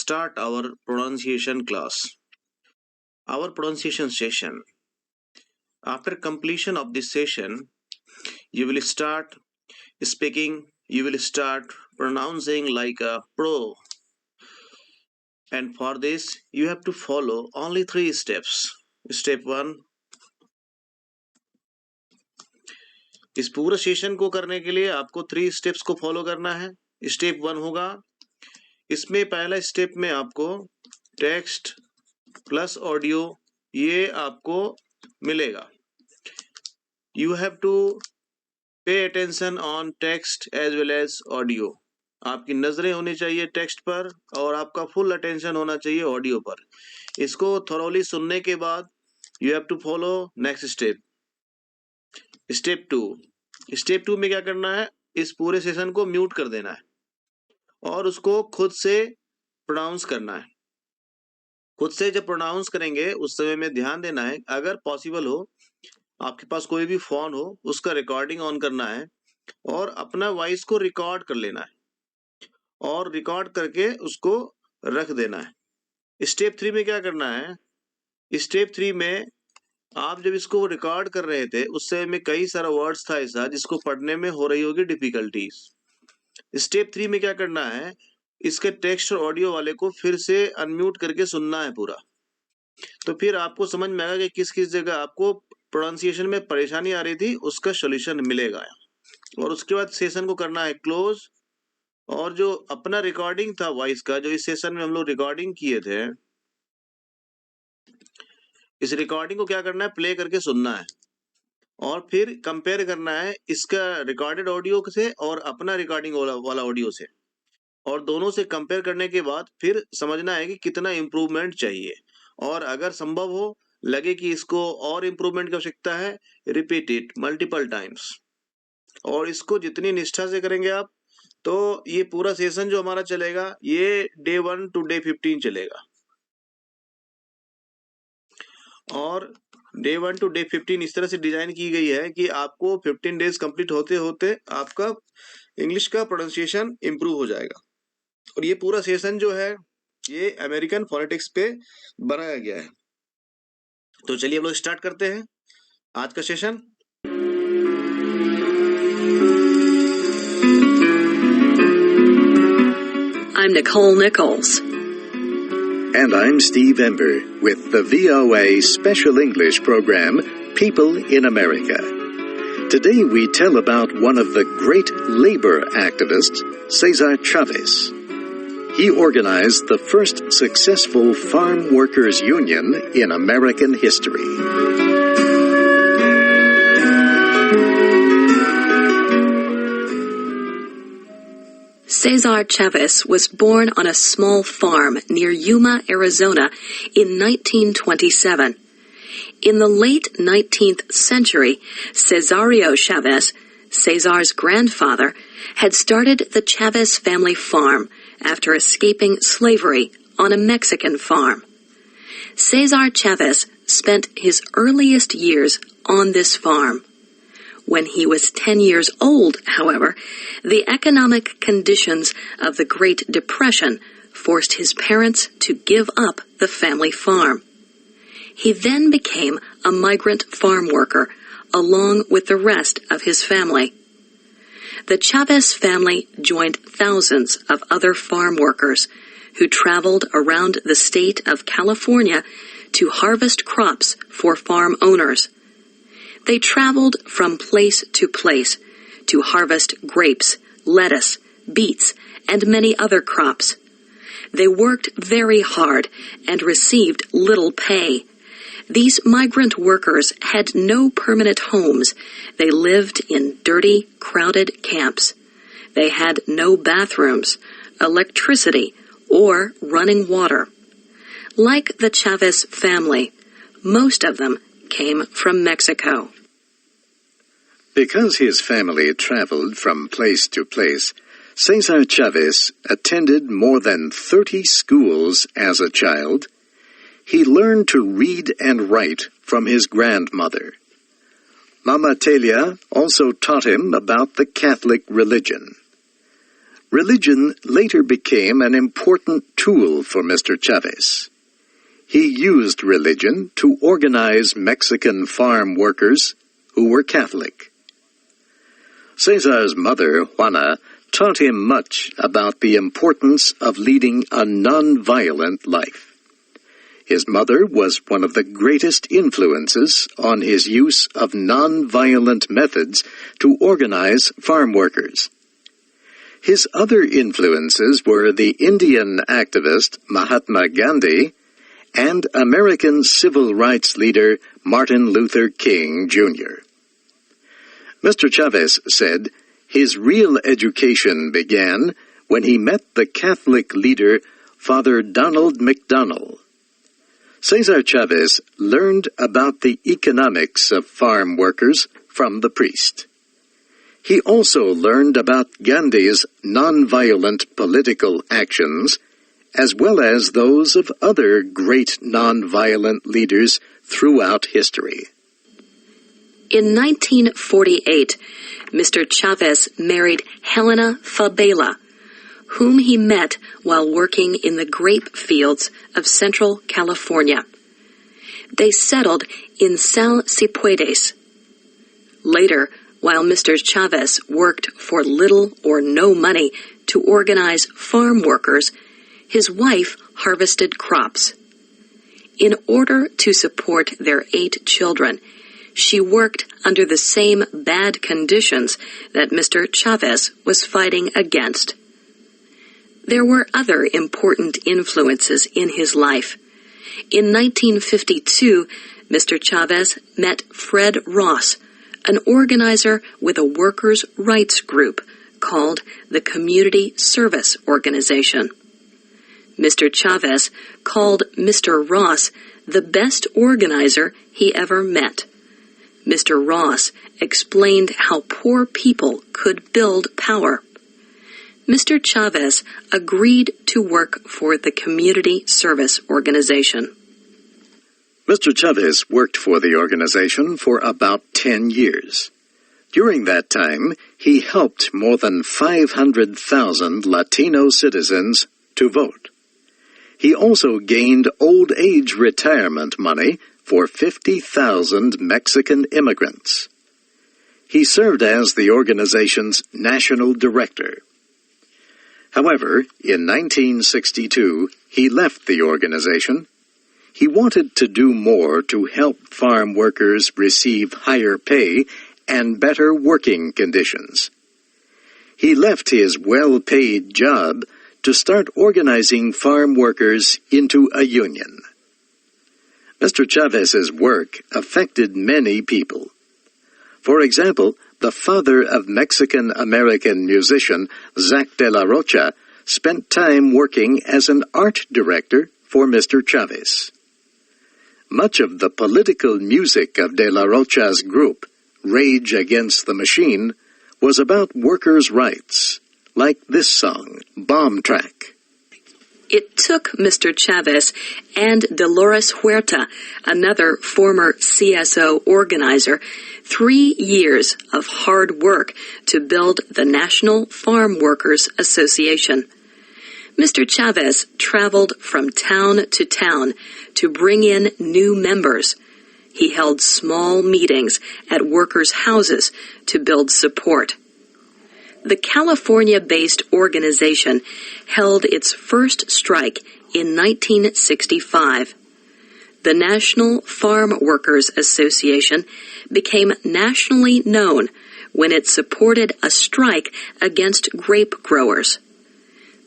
start our pronunciation class, our pronunciation session. After completion of this session, you will start speaking, you will start pronouncing like a pro. And for this, you have to follow only 3 steps. Step 1, इस पूरे session को करने के लिए आपको 3 steps को follow करना है। स्टेप 1 होगा, इसमें पहला स्टेप में आपको टेक्स्ट प्लस ऑडियो ये आपको मिलेगा। You have to pay attention on text as well as audio. आपकी नजरें होनी चाहिए टेक्स्ट पर और आपका फुल अटेंशन होना चाहिए ऑडियो पर। इसको थोरोली सुनने के बाद you have to follow next step. Step 2, step 2 में क्या करना है, इस पूरे सेशन को म्यूट कर देना है और उसको खुद से प्रोनाउंस करना है। खुद से जब प्रोनाउंस करेंगे उस समय में ध्यान देना है, अगर पॉसिबल हो आपके पास कोई भी फोन हो उसका रिकॉर्डिंग ऑन करना है और अपना वॉइस को रिकॉर्ड कर लेना है और रिकॉर्ड करके उसको रख देना है। स्टेप 3 में क्या करना है, स्टेप 3 में आप जब इसको रिकॉर्ड कर रहे थे उस समय में कई सारा वर्ड्स था ऐसा जिसको पढ़ने में हो रही होगी डिफिकल्टीज। स्टेप 3 में क्या करना है, इसके टेक्स्ट और ऑडियो वाले को फिर से अनम्यूट करके सुनना है पूरा। तो फिर आपको समझ में आएगा कि किस किस जगह आपको प्रोनाउंसिएशन में परेशानी आ रही थी, उसका सॉल्यूशन मिलेगा। और उसके बाद सेशन को करना है क्लोज। और जो अपना रिकॉर्डिंग था वॉइस का, जो इस सेशन में हम लोग रिकॉर्डिंग किए थे, इस रिकॉर्डिंग को क्या करना है, प्ले करके सुनना है और फिर कंपेयर करना है इसका रिकॉर्डेड ऑडियो से और अपना रिकॉर्डिंग वाला ऑडियो से। और दोनों से कंपेयर करने के बाद फिर समझना है कि कितना इम्प्रूवमेंट चाहिए। और अगर संभव हो, लगे कि इसको और इम्प्रूवमेंट की आवश्यकता है, रिपीट इट मल्टीपल टाइम्स। और इसको जितनी निष्ठा से करेंगे आप, तो ये पूरा सेशन जो हमारा चलेगा ये डे 1 to डे 15 चलेगा। और डे 1 to डे 15 इस तरह से डिजाइन की गई है कि आपको 15 डेज कंप्लीट होते होते आपका इंग्लिश का प्रोनाउंसिएशन इंप्रूव हो जाएगा। और ये पूरा सेशन जो है ये अमेरिकन फोनेटिक्स पे बनाया गया है। तो चलिए हम लोग स्टार्ट करते हैं आज का session. I'm Nicole Nichols. And I'm Steve Ember with the VOA Special English program, People in America. Today we tell about one of the great labor activists, Cesar Chavez. He organized the first successful farm workers' union in American history. Cesar Chavez was born on a small farm near Yuma, Arizona in 1927. In the late 19th century, Cesario Chavez, Cesar's grandfather, had started the Chavez family farm after escaping slavery on a Mexican farm. Cesar Chavez spent his earliest years on this farm. When he was 10 years old, however, the economic conditions of the Great Depression forced his parents to give up the family farm. He then became a migrant farm worker, along with the rest of his family. The Chavez family joined thousands of other farm workers who traveled around the state of California to harvest crops for farm owners. They traveled from place to place to harvest grapes, lettuce, beets, and many other crops. They worked very hard and received little pay. These migrant workers had no permanent homes. They lived in dirty, crowded camps. They had no bathrooms, electricity, or running water. Like the Chavez family, most of them came from Mexico. Because his family traveled from place to place, Cesar Chavez attended more than 30 schools as a child. He learned to read and write from his grandmother. Mama Telia also taught him about the Catholic religion. Religion later became an important tool for Mr. Chavez. He used religion to organize Mexican farm workers who were Catholic. Cesar's mother, Juana, taught him much about the importance of leading a non-violent life. His mother was one of the greatest influences on his use of non-violent methods to organize farm workers. His other influences were the Indian activist Mahatma Gandhi and American civil rights leader Martin Luther King, Jr. Mr. Chavez said his real education began when he met the Catholic leader Father Donald McDonnell. Cesar Chavez learned about the economics of farm workers from the priest. He also learned about Gandhi's nonviolent political actions, as well as those of other great nonviolent leaders throughout history. In 1948, Mr. Chavez married Helena Fabela, whom he met while working in the grape fields of Central California. They settled in Sal Cipuedes. Later, while Mr. Chavez worked for little or no money to organize farm workers, his wife harvested crops. In order to support their 8 children, she worked under the same bad conditions that Mr. Chavez was fighting against. There were other important influences in his life. In 1952, Mr. Chavez met Fred Ross, an organizer with a workers' rights group called the Community Service Organization. Mr. Chavez called Mr. Ross the best organizer he ever met. Mr. Ross explained how poor people could build power. Mr. Chavez agreed to work for the Community Service Organization. Mr. Chavez worked for the organization for about 10 years. During that time, he helped more than 500,000 Latino citizens to vote. He also gained old age retirement money for 50,000 Mexican immigrants. He served as the organization's national director. However, in 1962, he left the organization. He wanted to do more to help farm workers receive higher pay and better working conditions. He left his well-paid job to start organizing farm workers into a union. Mr. Chavez's work affected many people. For example, the father of Mexican-American musician Zac de la Rocha spent time working as an art director for Mr. Chavez. Much of the political music of de la Rocha's group, Rage Against the Machine, was about workers' rights, like this song, Bomb Track. It took Mr. Chavez and Dolores Huerta, another former CSO organizer, 3 years of hard work to build the National Farm Workers Association. Mr. Chavez traveled from town to town to bring in new members. He held small meetings at workers' houses to build support. The California-based organization held its first strike in 1965. The National Farm Workers Association became nationally known when it supported a strike against grape growers.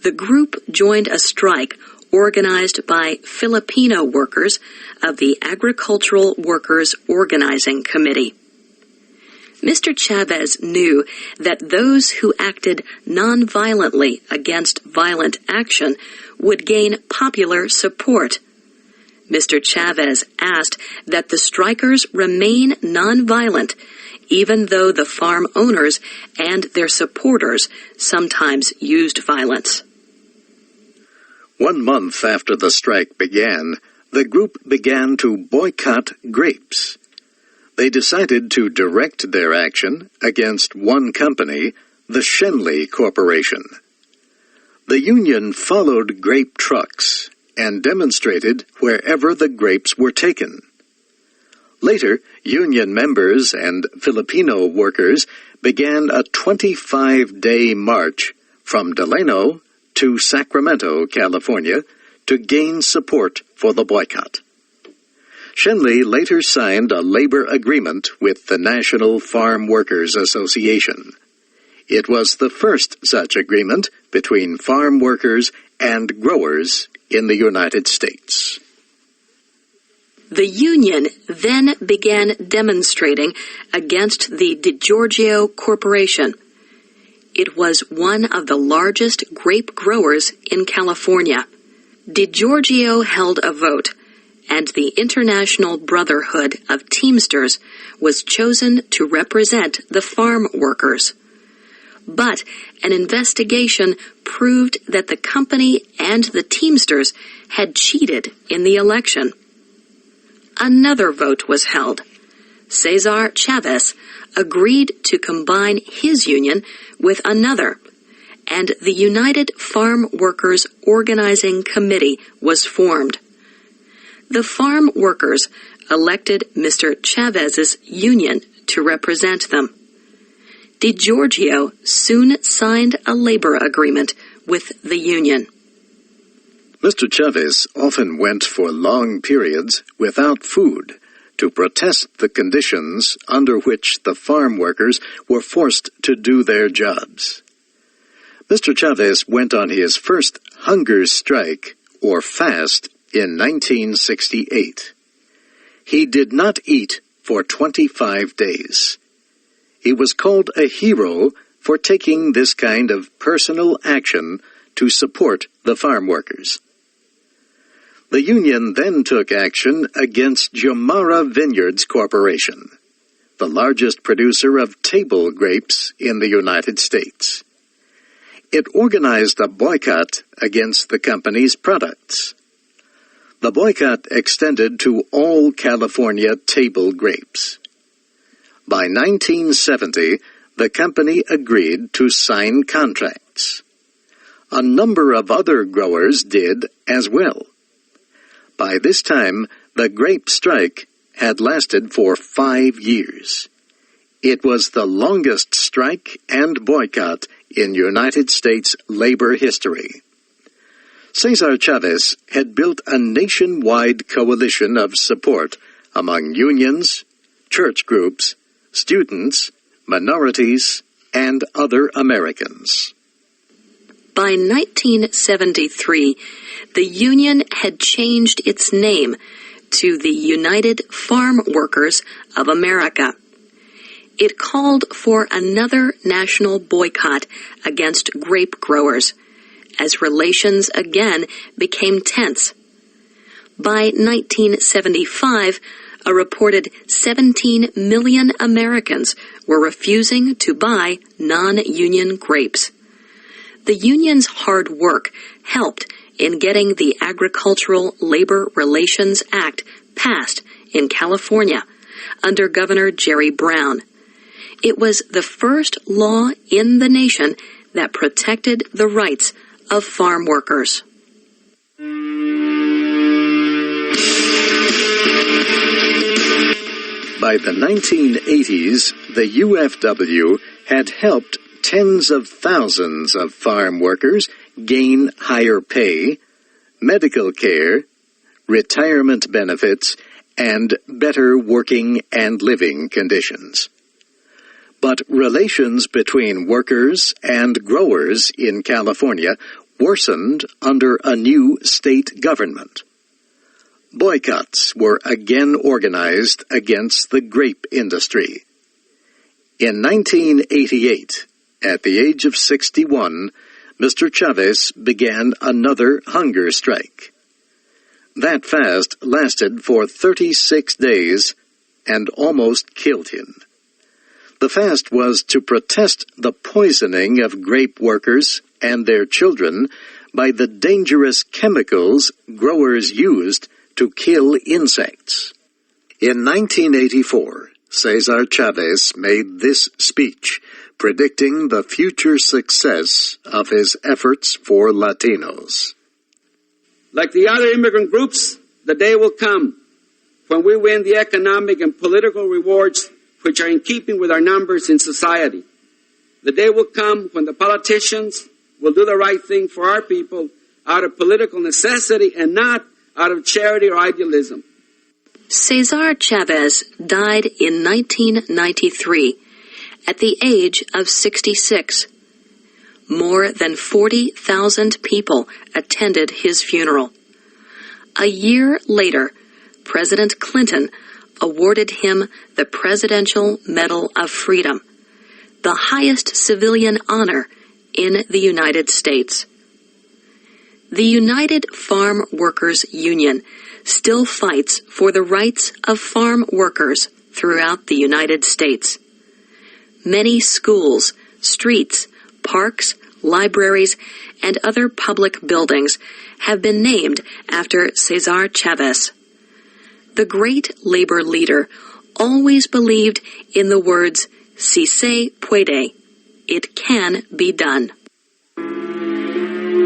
The group joined a strike organized by Filipino workers of the Agricultural Workers Organizing Committee. Mr. Chavez knew that those who acted nonviolently against violent action would gain popular support. Mr. Chavez asked that the strikers remain nonviolent, even though the farm owners and their supporters sometimes used violence. 1 month after the strike began, the group began to boycott grapes. They decided to direct their action against one company, the Schenley Corporation. The Union followed grape trucks and demonstrated wherever the grapes were taken. Later, Union members and Filipino workers began a 25-day march from Delano to Sacramento, California, to gain support for the boycott. Shenley later signed a labor agreement with the National Farm Workers Association. It was the first such agreement between farm workers and growers in the United States. The Union then began demonstrating against the DiGiorgio Corporation. It was one of the largest grape growers in California. DiGiorgio held a vote, and the International Brotherhood of Teamsters was chosen to represent the farm workers. But an investigation proved that the company and the Teamsters had cheated in the election. Another vote was held. Cesar Chavez agreed to combine his union with another, and the United Farm Workers Organizing Committee was formed. The farm workers elected Mr. Chavez's union to represent them. DiGiorgio soon signed a labor agreement with the union. Mr. Chavez often went for long periods without food to protest the conditions under which the farm workers were forced to do their jobs. Mr. Chavez went on his first hunger strike, or fast, in 1968. He did not eat for 25 days. He was called a hero for taking this kind of personal action to support the farm workers. The Union then took action against Jomara Vineyards Corporation, the largest producer of table grapes in the United States. It organized a boycott against the company's products. The boycott extended to all California table grapes. By 1970, the company agreed to sign contracts. A number of other growers did as well. By this time, the grape strike had lasted for 5 years. It was the longest strike and boycott in United States labor history. Cesar Chavez had built a nationwide coalition of support among unions, church groups, students, minorities, and other Americans. By 1973, the Union had changed its name to the United Farm Workers of America. It called for another national boycott against grape growers, as relations again became tense. By 1975, a reported 17 million Americans were refusing to buy non-union grapes. The union's hard work helped in getting the Agricultural Labor Relations Act passed in California under Governor Jerry Brown. It was the first law in the nation that protected the rights of farm workers. By the 1980s, the UFW had helped tens of thousands of farm workers gain higher pay, medical care, retirement benefits, and better working and living conditions. But relations between workers and growers in California worsened under a new state government. Boycotts were again organized against the grape industry. In 1988, at the age of 61, Mr. Chavez began another hunger strike. That fast lasted for 36 days and almost killed him. The fast was to protest the poisoning of grape workers and their children by the dangerous chemicals growers used to kill insects. In 1984, Cesar Chavez made this speech, predicting the future success of his efforts for Latinos. Like the other immigrant groups, the day will come when we win the economic and political rewards which are in keeping with our numbers in society. The day will come when the politicians will do the right thing for our people out of political necessity and not out of charity or idealism. Cesar Chavez died in 1993 at the age of 66. More than 40,000 people attended his funeral. A year later, President Clinton awarded him the Presidential Medal of Freedom, the highest civilian honor in the United States. The United Farm Workers Union still fights for the rights of farm workers throughout the United States. Many schools, streets, parks, libraries, and other public buildings have been named after Cesar Chavez. The great labor leader always believed in the words, "Si se puede," it can be done.